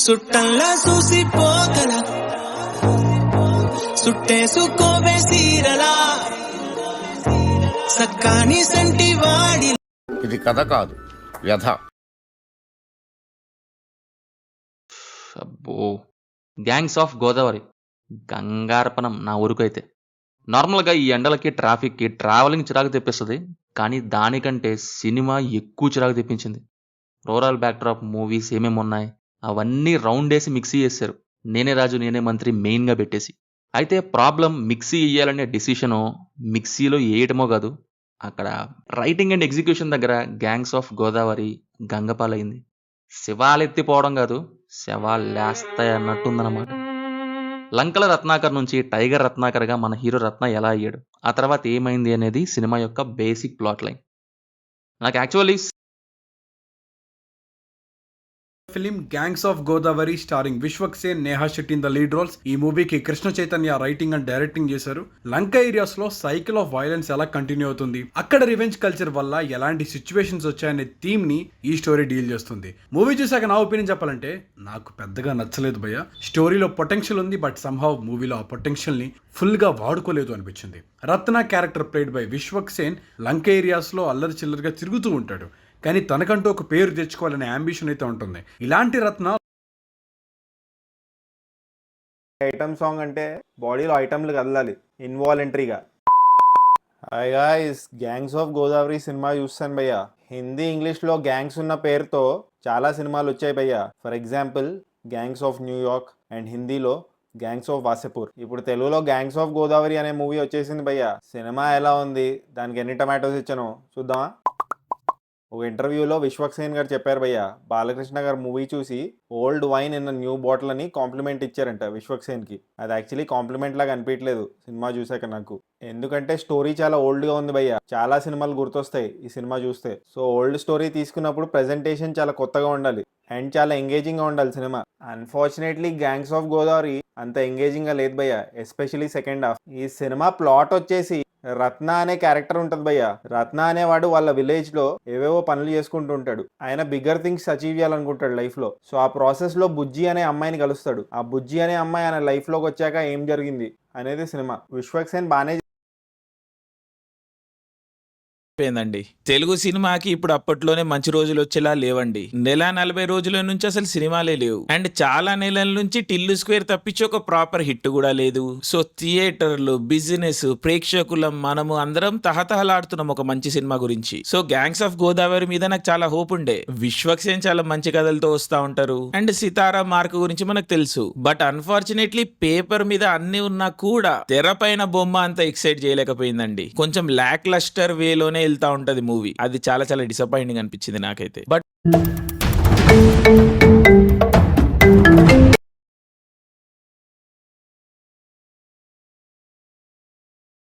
సుట్టల్లా చూసిపోగల సుట్టేసుకోవే సీరలా సక్కాని సంటి వాడి. ఇది కథ కాదు, వ్యధ. అబ్బో, గ్యాంగ్స్ ఆఫ్ గోదావరి గంగారపనం నా ఊరికైతే. నార్మల్గా ఈ ఎండలకి ట్రాఫిక్కి ట్రావెలింగ్ చిరాకు తెప్పిస్తుంది, కానీ దానికంటే సినిమా ఎక్కువ చిరాకు తెప్పించింది. రూరల్ బ్యాక్డ్రాప్ మూవీస్ ఏమేమి ఉన్నాయి అవన్నీ రౌండ్ వేసి మిక్సీ చేశారు. నేనే రాజు నేనే మంత్రి మెయిన్గా పెట్టేసి. అయితే ప్రాబ్లం మిక్సీ వేయాలనే డిసిషను మిక్సీలో వేయటమో కాదు, అక్కడ రైటింగ్ అండ్ ఎగ్జిక్యూషన్ దగ్గర గ్యాంగ్స్ ఆఫ్ గోదావరి గంగపాలైంది. శివాలెత్తిపోవడం కాదు, శవాలేస్తాయి అన్నట్టుందన్నమాట. లంకల రత్నాకర్ నుంచి టైగర్ రత్నాకర్గా మన హీరో రత్న ఎలా అయ్యాడు, ఆ తర్వాత ఏమైంది అనేది సినిమా యొక్క బేసిక్ ప్లాట్ లైన్. నాకు actually film gangs of Godavari starring Vishwak Sen, Neha Shetty in the lead roles. ఈ మూవీకి Krishna Chaitanya writing and directing చేశారు. లంక ఏరియాస్ లో సైకిల్ ఆఫ్ వైలెన్స్ ఎలా కంటిన్యూ అవుతుంది, అక్కడ రివెంజ్ కల్చర్ వల్ల ఎలాంటి సిచ్యువేషన్స్ వచ్చాయనే థీమ్ ని ఈ స్టోరీ డీల్ చేస్తుంది. మూవీ చూసాక నా ఒపీనియన్ చెప్పాలంటే నాకు పెద్దగా నచ్చలేదు భయ్య. స్టోరీలో పొటెన్షియల్ ఉంది, బట్ సంహౌ మూవీలో ఆ పొటెన్షియల్ ని ఫుల్ గా వాడుకోలేదు అనిపించింది. Ratna character played by Vishwak Sen Lanka areas లో అల్లరి చిల్లరిగా తిరుగుతూ ఉంటాడు, కానీ తనకంటూ ఒక పేరు తెచ్చుకోవాలనే అంబిషన్ అయితే ఉంటుంది. ఇలాంటి రత్న ఐటమ్ సాంగ్ అంటే బాడీలో ఐటమ్లు కదలాలి ఇన్వాలంటరీగా. Hi guys, gangs of Godavari cinema చూస్తాను భయ్యా. హిందీ ఇంగ్లీష్లో గ్యాంగ్స్ ఉన్న పేరుతో చాలా సినిమాలు వచ్చాయి భయ్యా. For example gangs of New York and హిందీలో గ్యాంగ్స్ ఆఫ్ వాసేపూర్. ఇప్పుడు తెలుగులో గ్యాంగ్స్ ఆఫ్ గోదావరి అనే మూవీ వచ్చేసింది భయ్యా. సినిమా ఎలా ఉంది, దానికి ఎన్ని టమాటోస్ ఇచ్చానో చూద్దామా? ఒక ఇంటర్వ్యూలో విశ్వక్ సేన్ గారు చెప్పారు భయ్య, బాలకృష్ణ గారు మూవీ చూసి old wine in new bottle అని కాంప్లిమెంట్ ఇచ్చారంట విశ్వక్ సేన్కి. అది యాక్చువల్లీ కాంప్లిమెంట్ లాగా అనిపించలేదు సినిమా చూసాక నాకు, ఎందుకంటే స్టోరీ చాలా ఓల్డ్గా ఉంది భయ్య. చాలా సినిమాలు గుర్తొస్తాయి ఈ సినిమా చూస్తే. సో ఓల్డ్ స్టోరీ తీసుకున్నప్పుడు ప్రెజెంటేషన్ చాలా కొత్తగా ఉండాలి అండ్ చాలా ఎంగేజింగ్గా ఉండాలి cinema. Unfortunately gangs of Godavari అంత ఎంగేజింగ్గా లేదు భయ్య, ఎస్పెషలీ సెకండ్ హాఫ్. ఈ సినిమా ప్లాట్ వచ్చేసి రత్న అనే క్యారెక్టర్ ఉంటుంది భయ్య. రత్న అనేవాడు వాళ్ళ విలేజ్ లో ఏవేవో పనులు చేసుకుంటూ ఉంటాడు. ఆయన బిగ్గర్ థింగ్స్ అచీవ్ చేయాలనుకుంటాడు లైఫ్ లో. సో ఆ ప్రాసెస్ లో బుజ్జి అనే అమ్మాయిని కలుస్తాడు. ఆ బుజ్జి అనే అమ్మాయి ఆయన లైఫ్ లోకి వచ్చాక ఏం జరిగింది అనేది సినిమా. విశ్వక్ సేన్ బానే ఏందండి, తెలుగు సినిమాకి ఇప్పుడు అప్పట్లోనే మంచి రోజులు వచ్చేలా లేవండి. 40 రోజుల నుంచి అసలు సినిమాలే లేవు. అండ్ చాలా నెలల నుంచి టిల్లు స్క్వేర్ తప్పించి ఒక ప్రాపర్ హిట్ కూడా లేదు. సో థియేటర్లు, బిజినెస్, ప్రేక్షకులం మనము అందరం తహతహలాడుతున్నాం ఒక మంచి సినిమా గురించి. సో గ్యాంగ్స్ ఆఫ్ గోదావరి మీద నాకు చాలా హోప్ ఉండే. విశ్వక్ సేన్ చాలా మంచి కథలతో వస్తా ఉంటారు అండ్ సితారా మార్క్ గురించి మనకు తెలుసు. బట్ అన్ఫార్చునేట్లీ పేపర్ మీద అన్ని ఉన్నా కూడా తెరపైన బొమ్మ అంత ఎక్సైట్ చేయలేకపోయిందండి. కొంచెం లాక్ లస్టర్ వేలోనే వెళ్తా ఉంటది మూవీ. అది చాలా చాలా డిసప్పాయింటింగ్ అనిపించింది నాకైతే. బట్